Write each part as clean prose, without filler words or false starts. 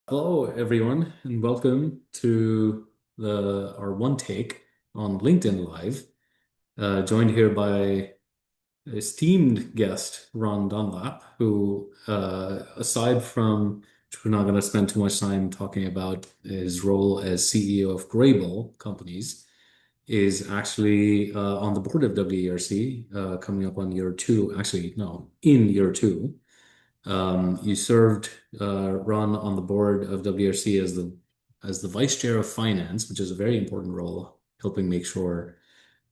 Hello, everyone, and welcome to our one take on LinkedIn Live. Joined here by esteemed guest Ron Dunlap, who, aside from, which we're not going to spend too much time talking about his role as CEO of Graebel companies, is actually on the board of WERC, coming up on year two. Actually, no, in year two. You served Ron on the board of WRC as the vice chair of finance, which is a very important role, helping make sure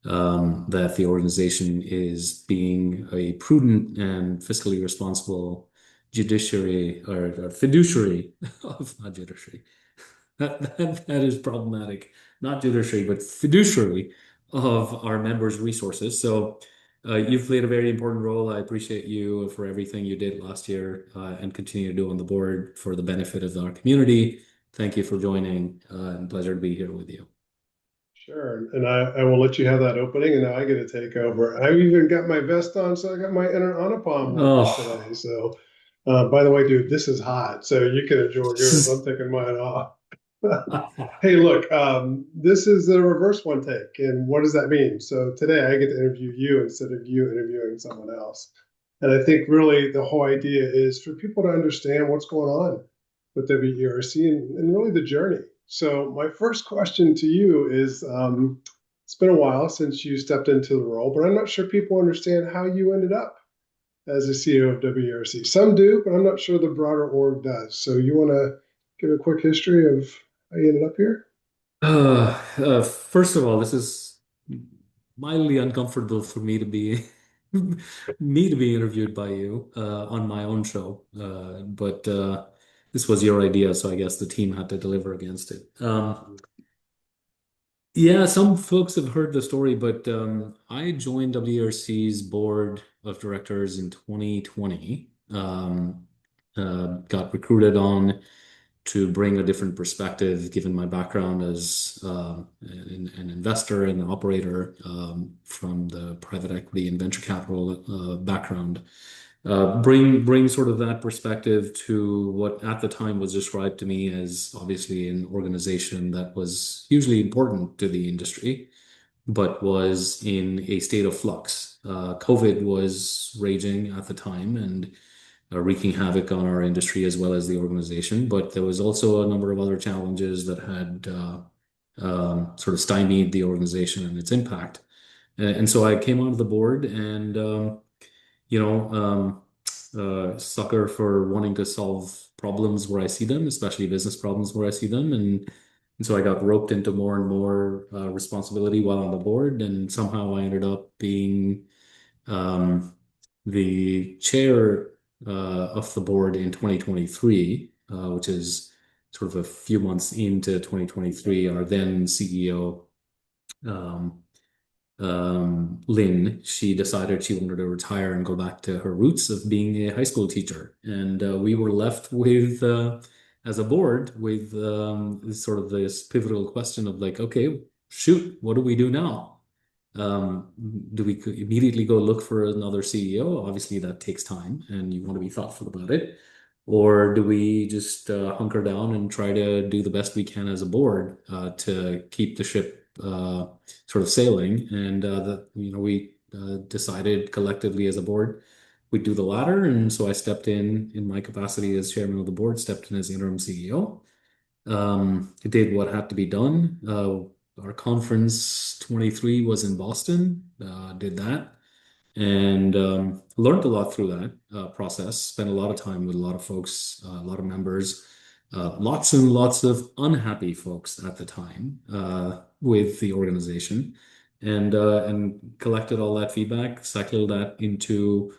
that the organization is being a prudent and fiscally responsible judiciary or fiduciary of not judiciary. That is problematic. Not judiciary, but fiduciary of our members' resources. So you've played a very important role. I appreciate you for everything you did last year and continue to do on the board for the benefit of our community. Thank you for joining. And pleasure to be here with you. Sure. And I will let you have that opening, and now I get to take over. I even got my vest on, so I got my inner Anupam working Oh, today. So, by the way, dude, this is hot, so you can enjoy yours. I'm taking mine off. Hey, look, this is the reverse one take. And what does that mean? So today I get to interview you instead of you interviewing someone else. And I think really the whole idea is for people to understand what's going on with WERC and really the journey. So my first question to you is, it's been a while since you stepped into the role, but I'm not sure people understand how you ended up as a CEO of WERC. Some do, but I'm not sure the broader org does. So you want to give a quick history of how you ended up here? first of all, this is mildly uncomfortable for me to be interviewed by you on my own show. But this was your idea, so I guess the team had to deliver against it. Yeah, some folks have heard the story, but I joined WRC's board of directors in 2020. Got recruited on to bring a different perspective, given my background as an investor and an operator from the private equity and venture capital background. Bring sort of that perspective to what at the time was described to me as obviously an organization that was hugely important to the industry, but was in a state of flux. COVID was raging at the time and wreaking havoc on our industry as well as the organization. But there was also a number of other challenges that had sort of stymied the organization and its impact. And so I came onto the board and you know, sucker for wanting to solve problems where I see them, especially business problems where I see them. And so I got roped into more and more responsibility while on the board, and somehow I ended up being um, the chair of the board in 2023, which is sort of a few months into 2023. Our then CEO, um, Lynn, she decided she wanted to retire and go back to her roots of being a high school teacher. And we were left with, as a board, with sort of this pivotal question of like, okay, shoot, what do we do now? Um, do we immediately go look for another CEO? Obviously, that takes time and you want to be thoughtful about it. Or do we just hunker down and try to do the best we can as a board to keep the ship sort of sailing? And that we decided collectively as a board we'd do the latter. And so I stepped in my capacity as chairman of the board, stepped in as interim CEO. Did what had to be done. Our conference 23 was in Boston, did that, and learned a lot through that process. Spent a lot of time with a lot of folks, a lot of members, lots and lots of unhappy folks at the time with the organization, and collected all that feedback, cycled that into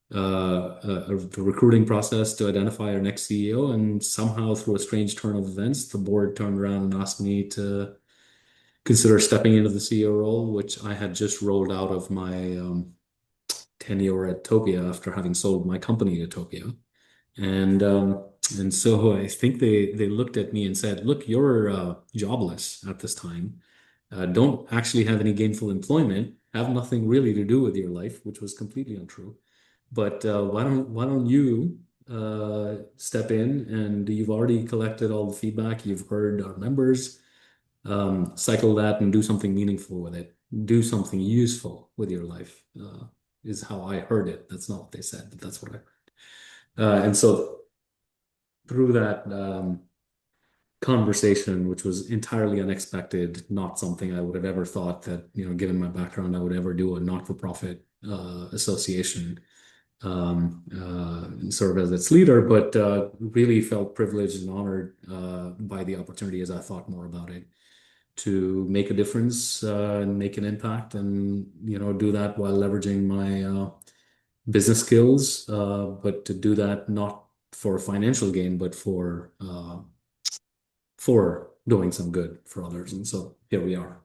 the recruiting process to identify our next CEO. And somehow, through a strange turn of events, the board turned around and asked me to consider stepping into the CEO role, which I had just rolled out of my tenure at Topia after having sold my company to Topia. And and so I think they looked at me and said, "Look, you're jobless at this time. Don't actually have any gainful employment. Have nothing really to do with your life," which was completely untrue. But why don't you step in, and you've already collected all the feedback. You've heard our members. Cycle that and do something meaningful with it. Do something useful with your life, is how I heard it. That's not what they said, but that's what I heard. And so through that conversation, which was entirely unexpected, not something I would have ever thought that, given my background, I would ever do a not-for-profit association, and serve as its leader, but really felt privileged and honored by the opportunity as I thought more about it to make a difference and make an impact, and do that while leveraging my business skills, but to do that not for financial gain, but for doing some good for others. And so here we are.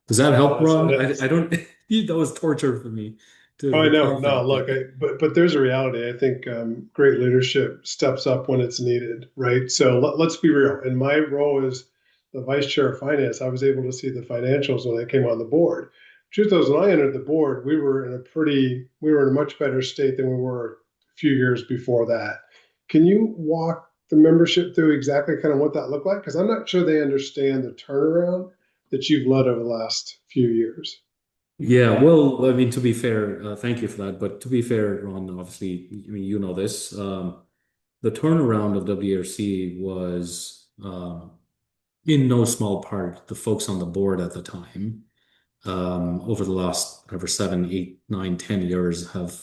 Does that help, Ron? I don't. That was torture for me to Oh, I know. recount No, that, look, but there's a reality. I think great leadership steps up when it's needed, right? So let's be real. In my role as the vice chair of finance, I was able to see the financials when I came on the board. Truth is, when I entered the board, we were in a much better state than we were a few years before that. Can you walk the membership through exactly kind of what that looked like? Because I'm not sure they understand the turnaround that you've led over the last few years. Yeah, well, I mean, to be fair, thank you for that. But to be fair, Ron, obviously, I mean, you know this. The turnaround of WRC was, in no small part, the folks on the board at the time, over the last whatever 7, 8, 9, 10 years, have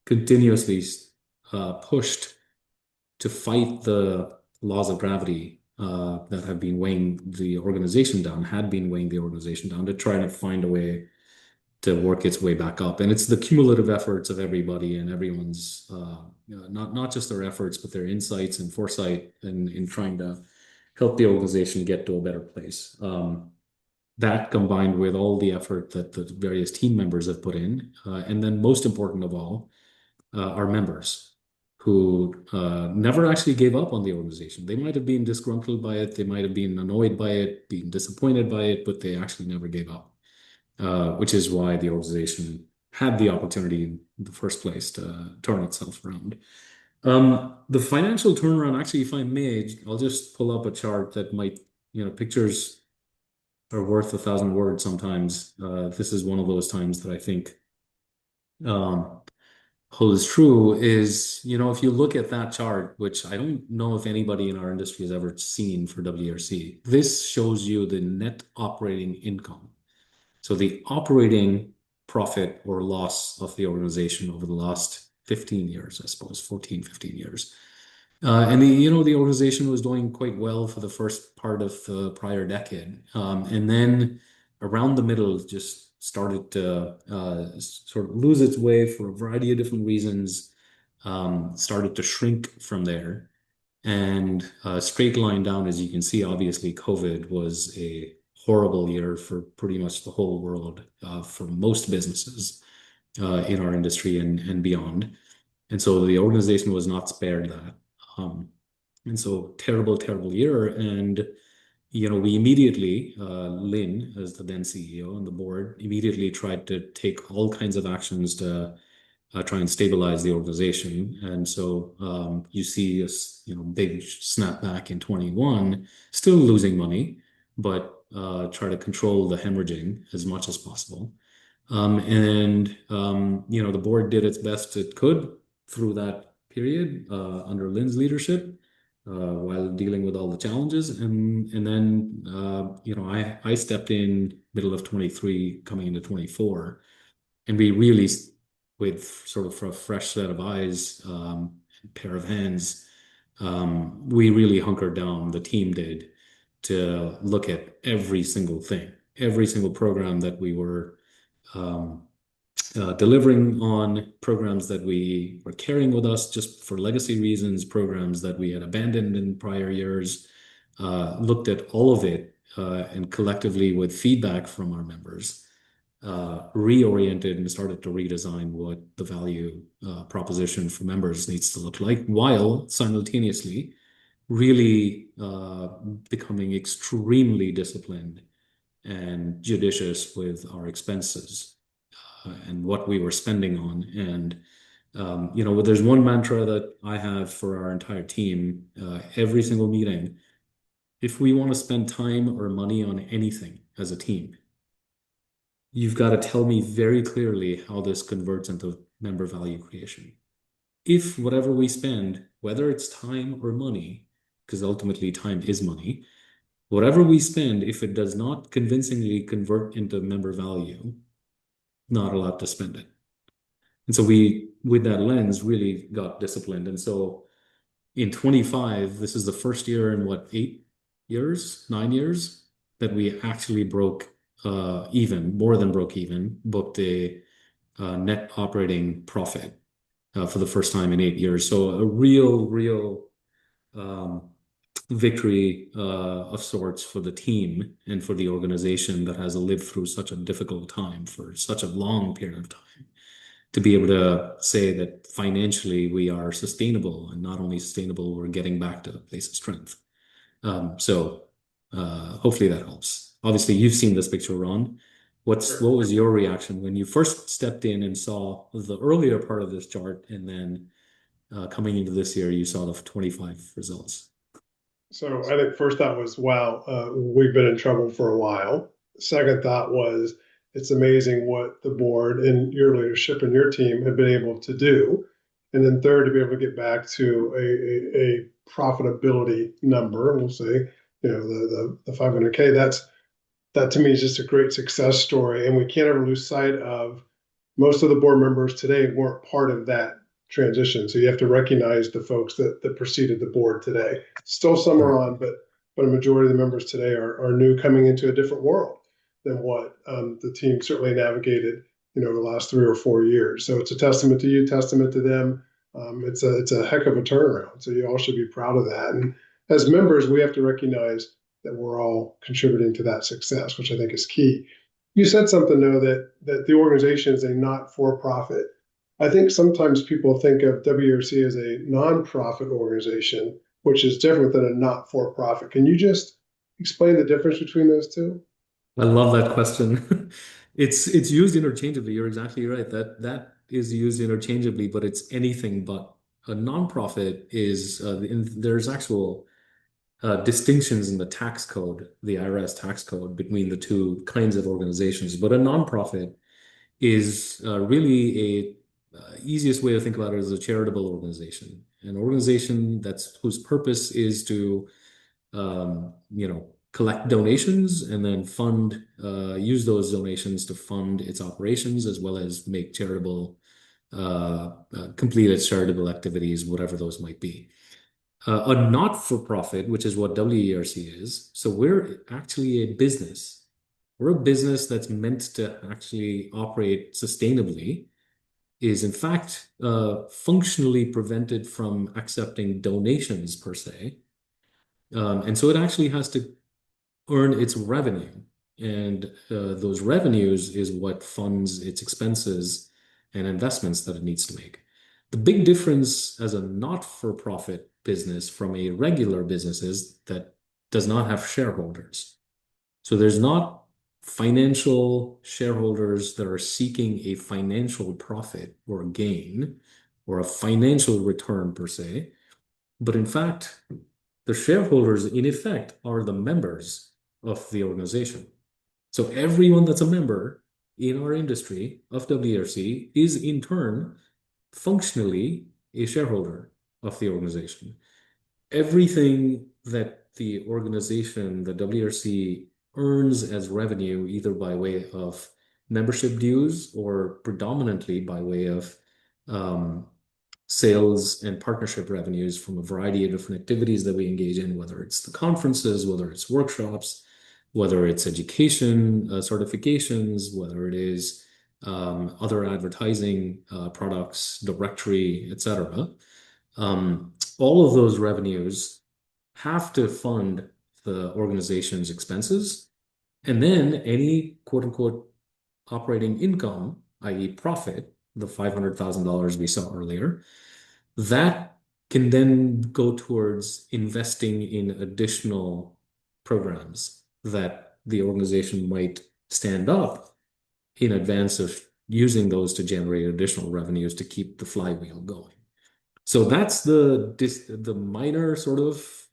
continuously pushed to fight the laws of gravity that have been weighing the organization down, had been weighing the organization down, to try to find a way to work its way back up. And it's the cumulative efforts of everybody and everyone's, not just their efforts, but their insights and foresight in trying to help the organization get to a better place. That combined with all the effort that the various team members have put in, and then most important of all, our members who never actually gave up on the organization. They might have been disgruntled by it, they might have been annoyed by it, been disappointed by it, but they actually never gave up, which is why the organization had the opportunity in the first place to turn itself around. The financial turnaround, actually, if I may, I'll just pull up a chart that might, pictures are worth 1,000 words sometimes. This is one of those times that I think um, holds true is, if you look at that chart, which I don't know if anybody in our industry has ever seen for WRC, this shows you the net operating income. So the operating profit or loss of the organization over the last 15 years, I suppose, 14, 15 years. And the organization was doing quite well for the first part of the prior decade. And then around the middle, just started to sort of lose its way for a variety of different reasons, started to shrink from there. And straight line down, as you can see, obviously, COVID was a horrible year for pretty much the whole world, for most businesses in our industry and beyond. And so the organization was not spared that. Um, and so terrible, terrible year. And, we immediately, Lynn, as the then CEO and the board, immediately tried to take all kinds of actions to try and stabilize the organization. And so you see a big snapback in 21, still losing money, but try to control the hemorrhaging as much as possible. The board did its best it could through that period under Lynn's leadership, while dealing with all the challenges. And then I stepped in middle of 23, coming into 24, and we really, with sort of a fresh set of eyes, pair of hands, we really hunkered down. The team did, to look at every single thing, every single program that we were um, delivering on, programs that we were carrying with us just for legacy reasons, programs that we had abandoned in prior years, looked at all of it, and collectively, with feedback from our members, reoriented and started to redesign what the value proposition for members needs to look like, while simultaneously really becoming extremely disciplined and judicious with our expenses and what we were spending on. And There's one mantra that I have for our entire team, every single meeting. If we want to spend time or money on anything as a team, you've got to tell me very clearly how this converts into member value creation. If whatever we spend, whether it's time or money, because ultimately time is money, whatever we spend, if it does not convincingly convert into member value, not allowed to spend it. And so we, with that lens, really got disciplined. And so in 25, this is the first year in what, 8 years, 9 years, that we actually broke even, more than broke even, booked a net operating profit for the first time in 8 years. So a real um, victory of sorts for the team and for the organization that has lived through such a difficult time for such a long period of time. To be able to say that financially we are sustainable, and not only sustainable, we're getting back to a place of strength. Hopefully that helps. Obviously, you've seen this picture, Ron. What was your reaction when you first stepped in and saw the earlier part of this chart, and then coming into this year, you saw the 25 results? So I think first thought was, wow, we've been in trouble for a while. Second thought was, it's amazing what the board and your leadership and your team have been able to do. And then third, to be able to get back to a profitability number, we'll say, the 500K, that to me is just a great success story. And we can't ever lose sight of most of the board members today weren't part of that transition. So you have to recognize the folks that preceded the board today. Still some are on, but a majority of the members today are new, coming into a different world than what the team certainly navigated, the last 3 or 4 years. So it's a testament to you, testament to them. It's a heck of a turnaround. So you all should be proud of that. And as members, we have to recognize that we're all contributing to that success, which I think is key. You said something though that the organization is a not-for-profit. I think sometimes people think of WRC as a nonprofit organization, which is different than a not-for-profit. Can you just explain the difference between those two? I love that question. It's used interchangeably. You're exactly right. That is used interchangeably, but it's anything but. A nonprofit is there's actual distinctions in the tax code, the IRS tax code, between the two kinds of organizations. But a nonprofit is really a easiest way to think about it as a charitable organization, an organization that's whose purpose is to collect donations and then use those donations to fund its operations as well as make complete its charitable activities, whatever those might be. A not-for-profit, which is what WERC is. So we're actually a business. We're a business that's meant to actually operate sustainably, is in fact functionally prevented from accepting donations per se. And so it actually has to earn its revenue. And those revenues is what funds its expenses and investments that it needs to make. The big difference as a not-for-profit business from a regular business is that does not have shareholders. So there's not financial shareholders that are seeking a financial profit or gain or a financial return per se, but in fact, the shareholders in effect are the members of the organization. So everyone that's a member in our industry of WRC is in turn functionally a shareholder of the organization. Everything that the organization, the WRC, earns as revenue, either by way of membership dues or predominantly by way of sales and partnership revenues from a variety of different activities that we engage in, whether it's the conferences, whether it's workshops, whether it's education, certifications, whether it is other advertising products, directory, etc. All of those revenues have to fund the organization's expenses, and then any quote unquote operating income, i.e., profit, the $500,000 we saw earlier, that can then go towards investing in additional programs that the organization might stand up in advance of using those to generate additional revenues to keep the flywheel going. So that's the minor sort of,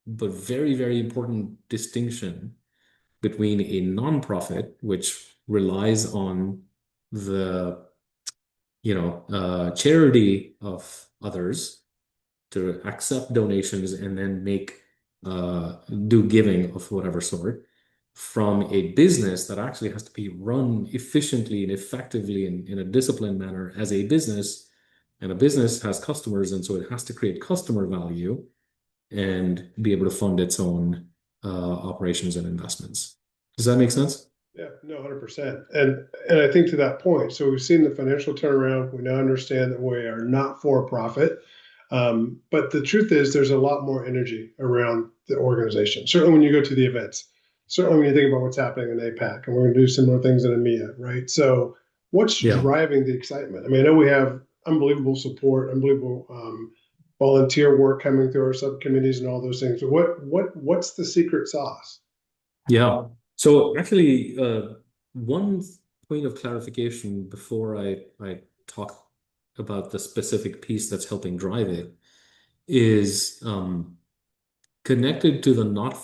but very, very important distinction between a nonprofit, which relies on the, charity of others to accept donations and then do giving of whatever sort, from a business that actually has to be run efficiently and effectively in a disciplined manner as a business. And a business has customers, and so it has to create customer value and be able to fund its own operations and investments. Does that make sense? Yeah, no, 100%. And I think to that point, so we've seen the financial turnaround. We now understand that we are not for profit. But the truth is, there's a lot more energy around the organization. Certainly when you go to the events, certainly when you think about what's happening in APAC, and we're going to do similar things in EMEA, right? So what's Yeah. driving the excitement? I mean, I know we have unbelievable support, unbelievable volunteer work coming through our subcommittees and all those things. But what's the secret sauce? Yeah. So actually, one point of clarification before I talk about the specific piece that's helping drive it is connected to the not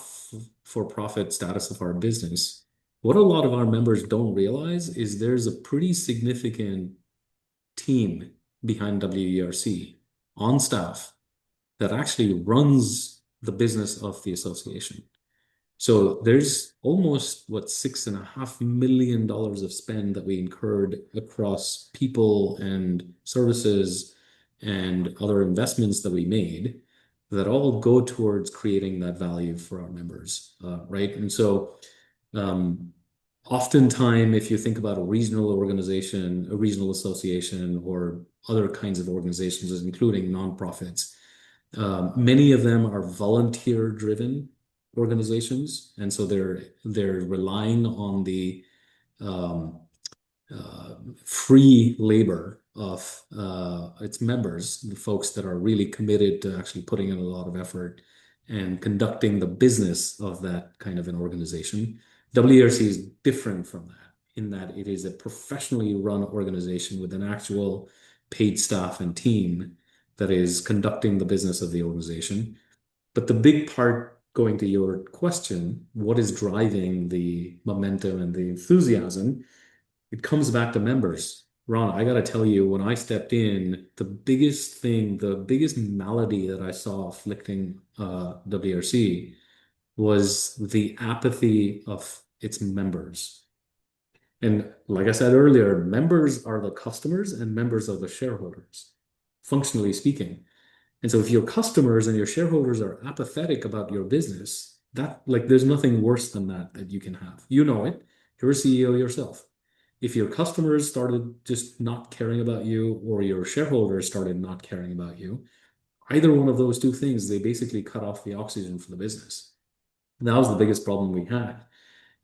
for profit status of our business. What a lot of our members don't realize is there's a pretty significant team behind WERC on staff that actually runs the business of the association. So there's almost $6.5 million of spend that we incurred across people and services and other investments that we made that all go towards creating that value for our members, right? And so oftentimes, if you think about a regional organization, a regional association, or other kinds of organizations, including nonprofits, many of them are volunteer-driven organizations, and so they're relying on the um, free labor of its members, the folks that are really committed to actually putting in a lot of effort and conducting the business of that kind of an organization. WERC is different from that in that it is a professionally run organization with an actual paid staff and team that is conducting the business of the organization. But the big part, going to your question, what is driving the momentum and the enthusiasm? It comes back to members. Ron, I got to tell you, when I stepped in, the biggest thing, the biggest malady that I saw afflicting WRC was the apathy of its members. And like I said earlier, members are the customers and members are the shareholders, functionally speaking. And so if your customers and your shareholders are apathetic about your business, that like there's nothing worse than that you can have. You know it. You're a CEO yourself. If your customers started just not caring about you or your shareholders started not caring about you, either one of those two things, they basically cut off the oxygen for the business. And that was the biggest problem we had.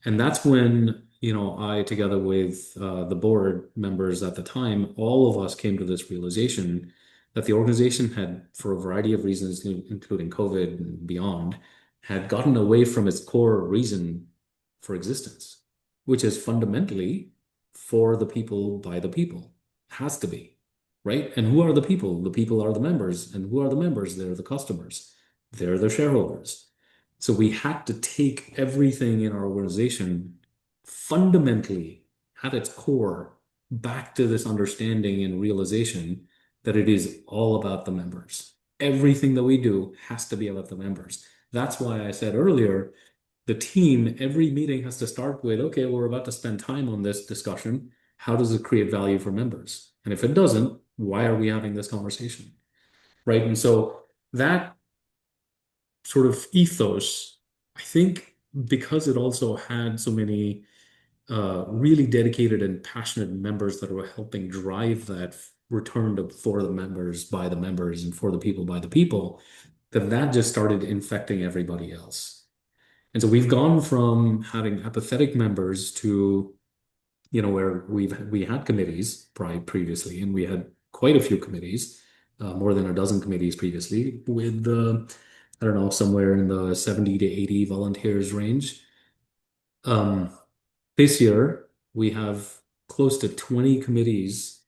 And that's when, I, together with the board members at the time, all of us came to this realization that the organization had, for a variety of reasons, including COVID and beyond, had gotten away from its core reason for existence, which is fundamentally for the people, by the people. It has to be, right? And who are the people? The people are the members. And who are the members? They're the customers. They're the shareholders. So we had to take everything in our organization fundamentally at its core back to this understanding and realization that it is all about the members. Everything that we do has to be about the members. That's why I said earlier, the team, every meeting has to start with, okay, we're about to spend time on this discussion. How does it create value for members? And if it doesn't, why are we having this conversation? Right. And so that sort of ethos, I think because it also had so many really dedicated and passionate members that were helping drive that return to for the members, by the members, and for the people, by the people, that just started infecting everybody else. And so we've gone from having apathetic members to, where we had committees previously, and we had quite a few committees, more than a dozen committees previously, with I don't know, somewhere in the 70 to 80 volunteers range. Um, this year we have close to 20 committees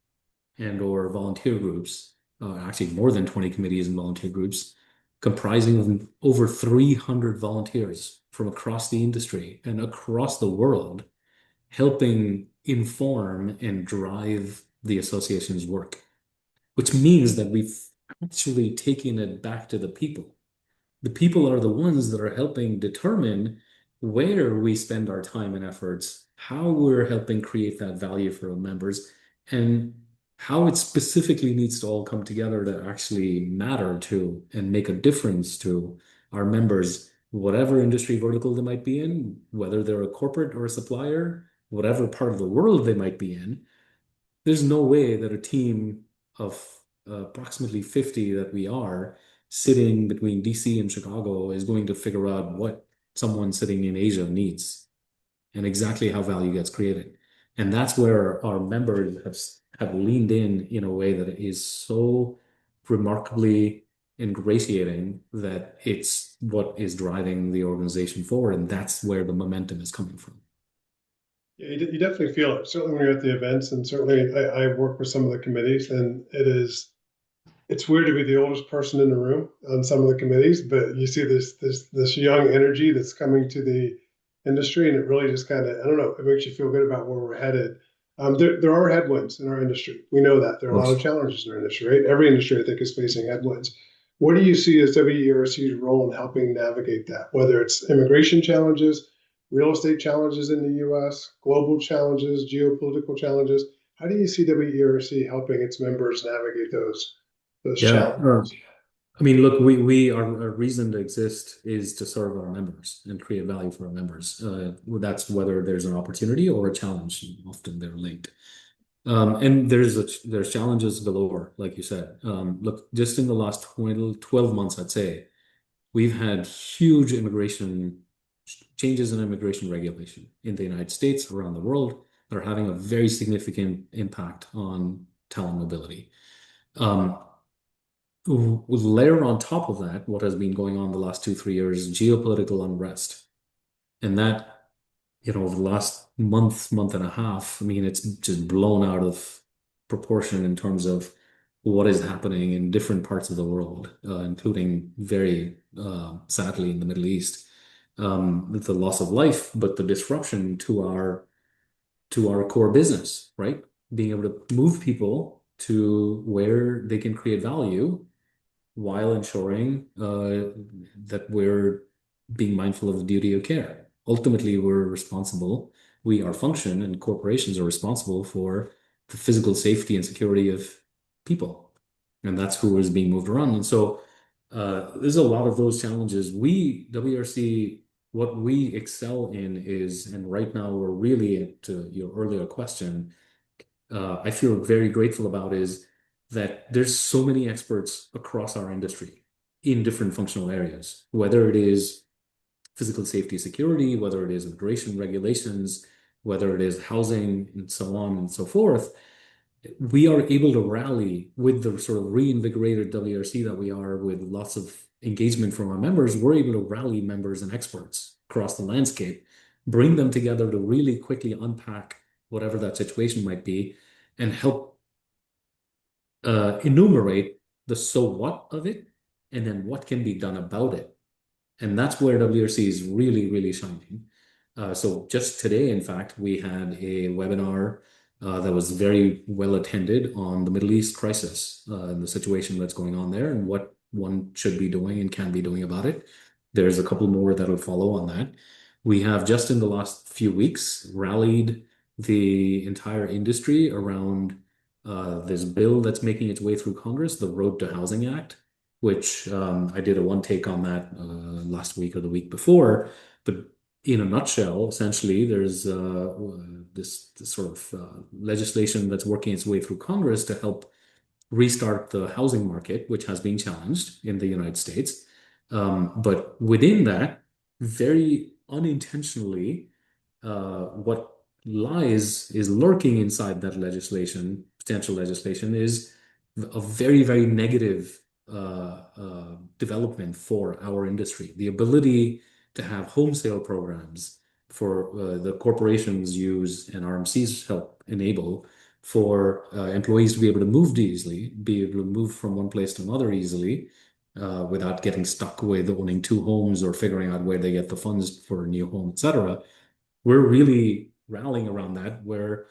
and or volunteer groups, actually more than 20 committees and volunteer groups, comprising of over 300 volunteers from across the industry and across the world, helping inform and drive the association's work, which means that we've actually taken it back to the people. The people are the ones that are helping determine where we spend our time and efforts, how we're helping create that value for our members, and how it specifically needs to all come together to actually matter to and make a difference to our members, whatever industry vertical they might be in, whether they're a corporate or a supplier, whatever part of the world they might be in. There's no way that a team of approximately 50 that we are sitting between DC and Chicago is going to figure out what someone sitting in Asia needs and exactly how value gets created. And that's where our members have leaned in a way that is so remarkably ingratiating that it's what is driving the organization forward. And that's where the momentum is coming from. Yeah, you definitely feel it. Certainly when you're at the events, and certainly I work with some of the committees, and it's weird to be the oldest person in the room on some of the committees, but you see this young energy that's coming to the industry, and it really just kind of, I don't know, it makes you feel good about where we're headed. There are headwinds in our industry. We know that there Of are a lot of course. challenges in our industry, right? Every industry, I think, is facing headwinds. What do you see as WERC's role in helping navigate that? Whether it's immigration challenges, real estate challenges in the U.S., global challenges, geopolitical challenges. How do you see WERC helping its members navigate those Yeah. challenges? I mean, look, we our reason to exist is to serve our members and create value for our members. That's whether there's an opportunity or a challenge. Often they're linked. And there's challenges galore, like you said. Look, just in the last 12 months, I'd say, we've had huge immigration changes in immigration regulation in the United States, around the world, that are having a very significant impact on talent mobility. Um, Layer on top of that, what has been going on the last 2, 3 years, geopolitical unrest. And that, over the last month and a half, I mean, it's just blown out of proportion in terms of what is happening in different parts of the world, including very sadly in the Middle East. The loss of life, but the disruption to our core business, right? Being able to move people to where they can create value while ensuring that we're being mindful of the duty of care. Ultimately, we, our function, and corporations are responsible for the physical safety and security of people. And that's who is being moved around. And so there's a lot of those challenges. WRC, what we excel in is, and right now we're really, to your earlier question, I feel very grateful about is that there's so many experts across our industry in different functional areas, whether it is physical safety security, whether it is immigration regulations, whether it is housing, and so on and so forth. We are able to rally with the sort of reinvigorated WRC that we are, with lots of engagement from our members. We're able to rally members and experts across the landscape, bring them together to really quickly unpack whatever that situation might be, and help enumerate the so what of it, and then what can be done about it. And that's where WRC is really, really shining. So just today, in fact, we had a webinar that was very well attended on the Middle East crisis and the situation that's going on there and what one should be doing and can be doing about it. There's a couple more that'll follow on that. We have just in the last few weeks rallied the entire industry around this bill that's making its way through Congress, the Road to Housing Act, which I did a one take on that last week or the week before. But in a nutshell, essentially, there's this sort of legislation that's working its way through Congress to help restart the housing market, which has been challenged in the United States. But within that, very unintentionally, what lies is lurking inside that legislation, potential legislation, is a very, very negative development for our industry. The ability to have home sale programs the corporations use and RMCs help enable for employees to be able to move easily, be able to move from one place to another easily, without getting stuck with owning two homes or figuring out where they get the funds for a new home, etc. We're really rallying around that, where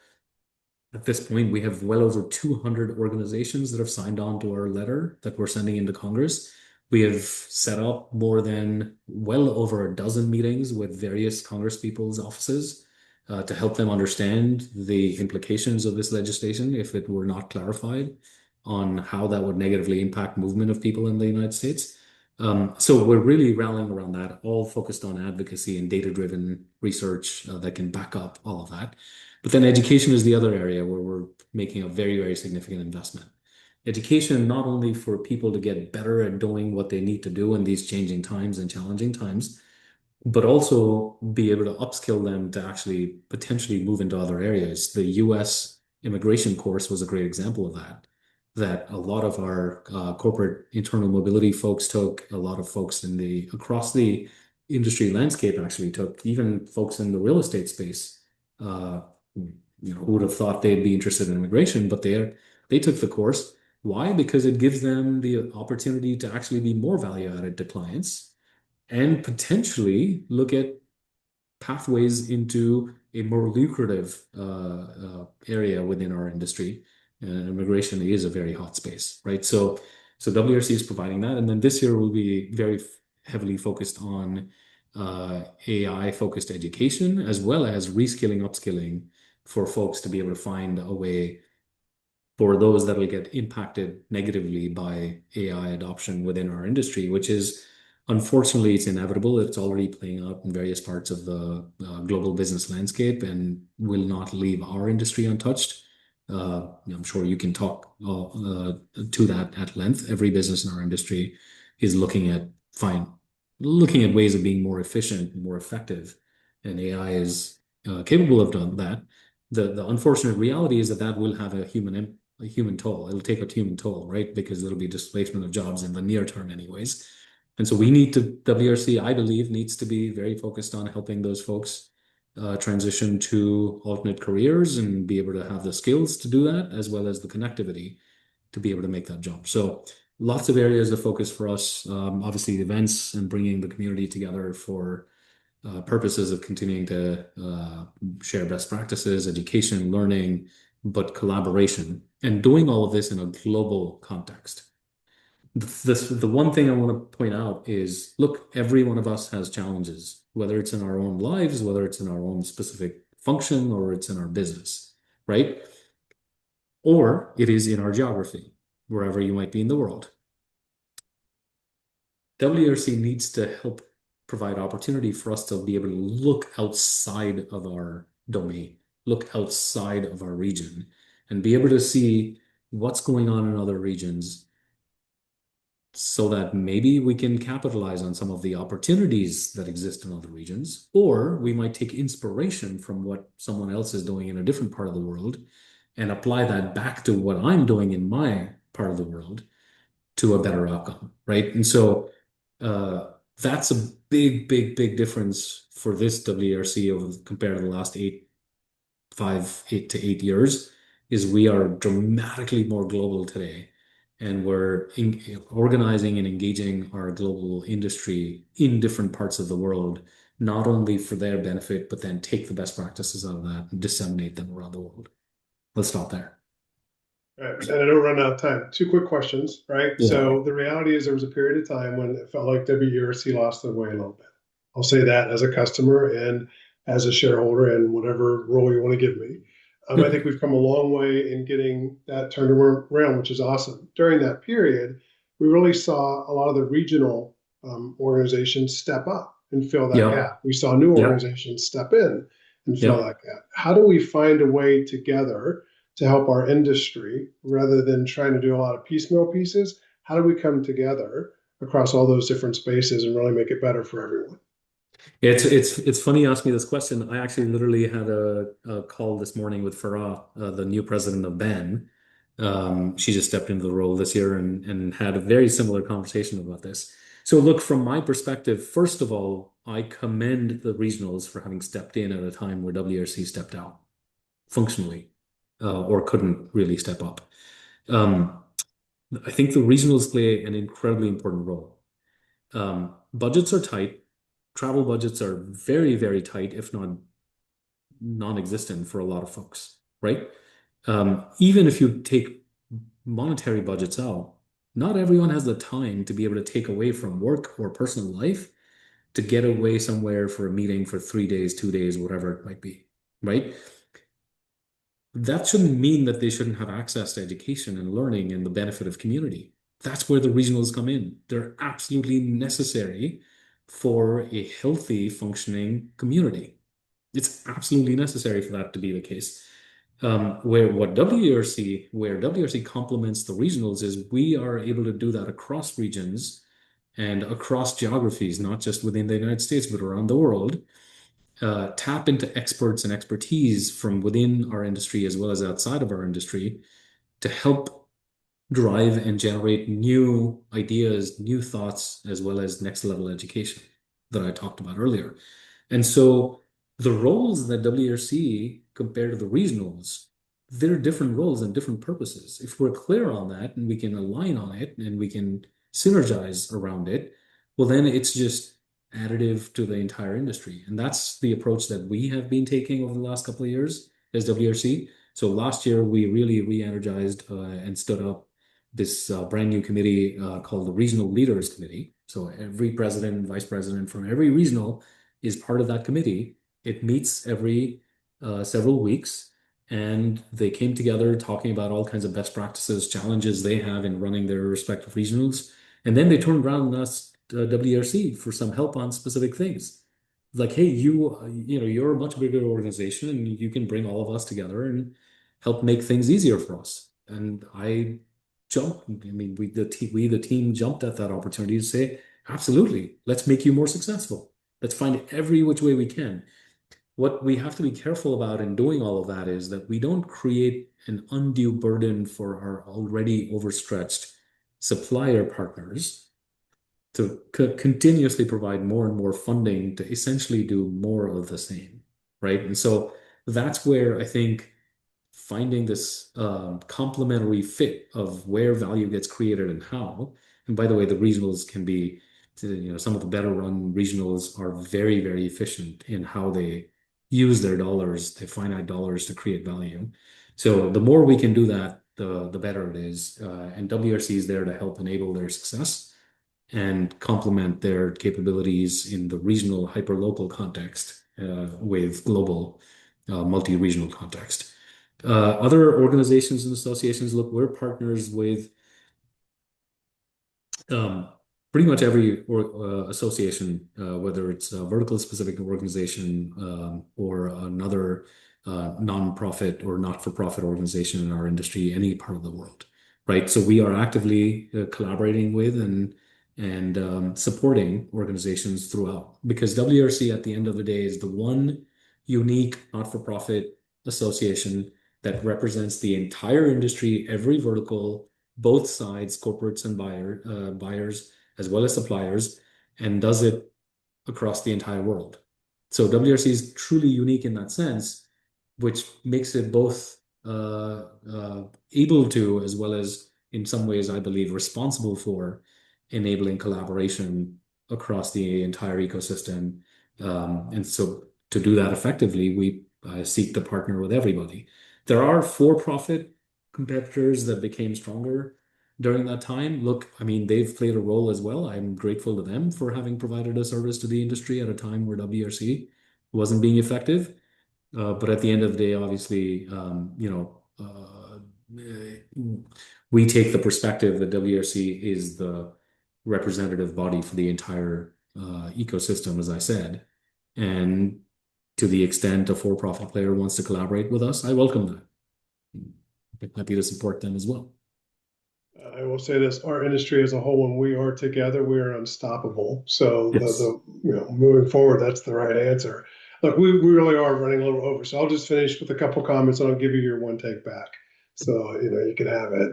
at this point we have well over 200 organizations that have signed on to our letter that we're sending into Congress. We have set up more than well over a dozen meetings with various Congress people's offices to help them understand the implications of this legislation if it were not clarified on how that would negatively impact movement of people in the United States. So we're really rallying around that, all focused on advocacy and data-driven research that can back up all of that. But then education is the other area where we're making a very, very significant investment. Education, not only for people to get better at doing what they need to do in these changing times and challenging times, but also be able to upskill them to actually potentially move into other areas. The US immigration course was a great example of that, that a lot of our corporate internal mobility folks took, a lot of folks across the industry landscape actually took, even folks in the real estate space. Who would have thought they'd be interested in immigration, but they took the course. Why? Because it gives them the opportunity to actually be more value added to clients and potentially look at pathways into a more lucrative area within our industry. And immigration is a very hot space, right? So WRC is providing that. And then this year will be very heavily focused on AI-focused education, as well as reskilling, upskilling for folks to be able to find a way for those that will get impacted negatively by AI adoption within our industry, which is unfortunately it's inevitable. It's already playing out in various parts of the global business landscape and will not leave our industry untouched. I'm sure you can talk to that at length. Every business in our industry is looking at ways of being more efficient, more effective, and AI is capable of doing that. The unfortunate reality is that that will have a human toll. It'll take a human toll, right? Because there'll be displacement of jobs in the near term, anyways. And so WRC, I believe, needs to be very focused on helping those folks transition to alternate careers and be able to have the skills to do that, as well as the connectivity to be able to make that jump. So lots of areas of focus for us. Obviously, events and bringing the community together for purposes of continuing to share best practices, education, learning, but collaboration, and doing all of this in a global context. The one thing I want to point out is, look, every one of us has challenges, whether it's in our own lives, whether it's in our own specific function, or it's in our business, right? Or it is in our geography, wherever you might be in the world. WRC needs to help provide opportunity for us to be able to look outside of our domain, look outside of our region, and be able to see what's going on in other regions so that maybe we can capitalize on some of the opportunities that exist in other regions, or we might take inspiration from what someone else is doing in a different part of the world and apply that back to what I'm doing in my part of the world to a better outcome, right? And so that's a big, big, big difference for this WRC compared to the last 8 to 8 years, is we are dramatically more global today. And we're organizing and engaging our global industry in different parts of the world, not only for their benefit, but then take the best practices out of that and disseminate them around the world. Let's stop there. Right. And I know we're running out of time. Two quick questions, right? Yeah. So the reality is there was a period of time when it felt like WERC lost their way a little bit. I'll say that as a customer and as a shareholder and whatever role you want to give me. I think we've come a long way in getting that turned around, which is awesome. During that period, we really saw a lot of the regional organizations step up and fill that gap. We saw new organizations step in and fill that gap. How do we find a way together to help our industry rather than trying to do a lot of piecemeal pieces? How do we come together across all those different spaces and really make it better for everyone? It's funny you asked me this question. I actually literally had a call this morning with Farah, the new president of BAN. She just stepped into the role this year and had a very similar conversation about this. So look, from my perspective, first of all, I commend the regionals for having stepped in at a time where WRC stepped out functionally, or couldn't really step up. Um, I think the regionals play an incredibly important role. Budgets are tight. Travel budgets are very, very tight, if not non-existent for a lot of folks, right? Even if you take monetary budgets out, not everyone has the time to be able to take away from work or personal life to get away somewhere for a meeting for 3 days, 2 days, whatever it might be, right? That shouldn't mean that they shouldn't have access to education and learning and the benefit of community. That's where the regionals come in. They're absolutely necessary for a healthy, functioning community. It's absolutely necessary for that to be the case. Where WRC complements the regionals is we are able to do that across regions and across geographies, not just within the United States, but around the world. Tap into experts and expertise from within our industry as well as outside of our industry to help drive and generate new ideas, new thoughts, as well as next level education that I talked about earlier. And so the roles that WRC compared to the regionals, they're different roles and different purposes. If we're clear on that and we can align on it and we can synergize around it, well, then it's just additive to the entire industry. And that's the approach that we have been taking over the last couple of years as WRC. So last year, we really re-energized and stood up this brand new committee called the Regional Leaders Committee. So every president and vice president from every regional is part of that committee. It meets every several weeks, and they came together talking about all kinds of best practices, challenges they have in running their respective regionals. And then they turned around and asked WRC for some help on specific things. Like, hey, you're a much bigger organization, and you can bring all of us together and help make things easier for us. And I jumped. I mean, the team jumped at that opportunity to say, absolutely, let's make you more successful. Let's find every which way we can. What we have to be careful about in doing all of that is that we don't create an undue burden for our already overstretched supplier partners to continuously provide more and more funding to essentially do more of the same, right? And so that's where I think finding this complementary fit of where value gets created and how. And by the way, the regionals can be, some of the better run regionals are very, very efficient in how they use their dollars, their finite dollars to create value. So the more we can do that, the better it is. And WRC is there to help enable their success and complement their capabilities in the regional hyperlocal context with global multi-regional context. Other organizations and associations, look, we're partners with um, pretty much every association, whether it's a vertical specific organization or another nonprofit or not-for-profit organization in our industry, any part of the world, right? So we are actively collaborating with and supporting organizations throughout because WRC at the end of the day is the one unique not-for-profit association that represents the entire industry, every vertical, both sides, corporates and buyers, as well as suppliers, and does it across the entire world. So WRC is truly unique in that sense, which makes it both able to, as well as in some ways, I believe, responsible for enabling collaboration across the entire ecosystem. And so to do that effectively, we seek to partner with everybody. There are for-profit competitors that became stronger during that time. Look, I mean, they've played a role as well. I'm grateful to them for having provided a service to the industry at a time where WRC wasn't being effective. But at the end of the day, obviously, we take the perspective that WRC is the representative body for the entire ecosystem, as I said. And to the extent a for-profit player wants to collaborate with us, I welcome that. I'm happy to support them as well. I will say this: our industry as a whole, when we are together, we are unstoppable. So Yes. moving forward, that's the right answer. Look, we really are running a little over, so I'll just finish with a couple comments, and I'll give you your one take back. So you can have it.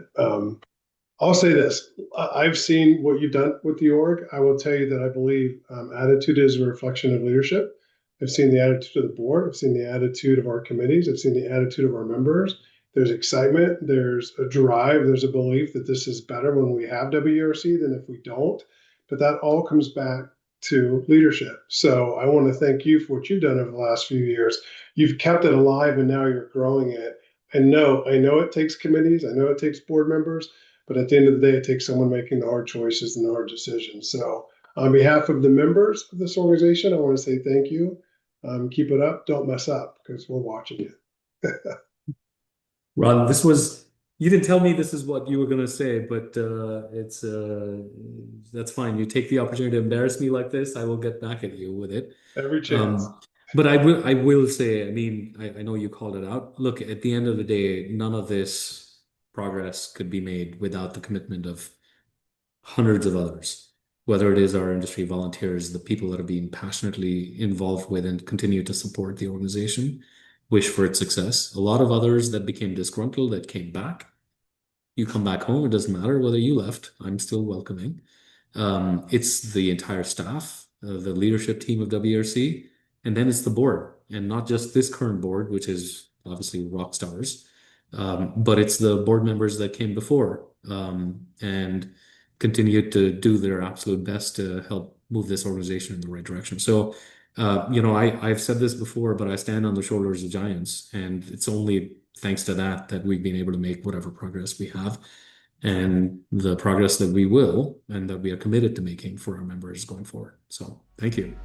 I'll say this. I've seen what you've done with the org. I will tell you that I believe attitude is a reflection of leadership. I've seen the attitude of the board. I've seen the attitude of our committees. I've seen the attitude of our members. There's excitement. There's a drive. There's a belief that this is better when we have WERC than if we don't. But that all comes back to leadership. So I want to thank you for what you've done over the last few years. You've kept it alive and now you're growing it. I know it takes committees. I know it takes board members. But at the end of the day, it takes someone making the hard choices and the hard decisions. So, on behalf of the members of this organization, I want to say thank you. Keep it up. Don't mess up because we're watching you. Ron, you didn't tell me this is what you were going to say, but that's fine. You take the opportunity to embarrass me like this, I will get back at you with it. Every chance. But I will say, I mean, I know you called it out. Look, at the end of the day, none of this progress could be made without the commitment of hundreds of others, whether it is our industry volunteers, the people that are being passionately involved with and continue to support the organization, wish for its success. A lot of others that became disgruntled that came back. You come back home, it doesn't matter whether you left, I'm still welcoming. It's the entire staff, the leadership team of WRC, and then it's the board, and not just this current board, which is obviously rock stars, but it's the board members that came before, and continued to do their absolute best to help move this organization in the right direction. So, I've said this before, but I stand on the shoulders of giants, and it's only thanks to that we've been able to make whatever progress we have and the progress that we will and that we are committed to making for our members going forward. So thank you.